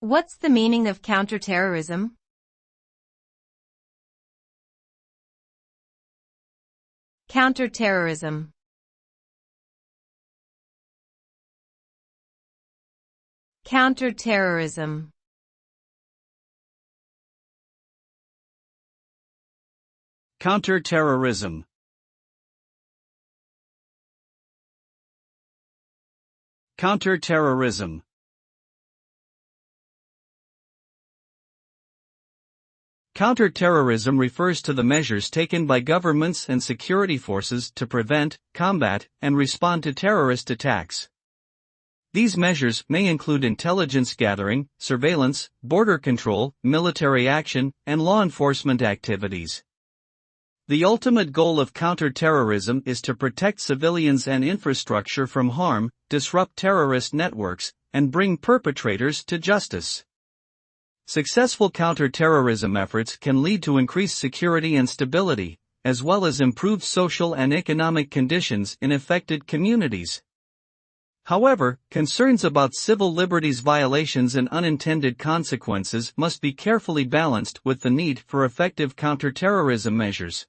What's the meaning of counterterrorism? Counterterrorism. Counterterrorism. Counterterrorism. Counterterrorism. Counterterrorism refers to the measures taken by governments and security forces to prevent, combat, and respond to terrorist attacks. These measures may include intelligence gathering, surveillance, border control, military action, and law enforcement activities. The ultimate goal of counterterrorism is to protect civilians and infrastructure from harm, disrupt terrorist networks, and bring perpetrators to justice. Successful counterterrorism efforts can lead to increased security and stability, as well as improved social and economic conditions in affected communities. However, concerns about civil liberties violations and unintended consequences must be carefully balanced with the need for effective counterterrorism measures.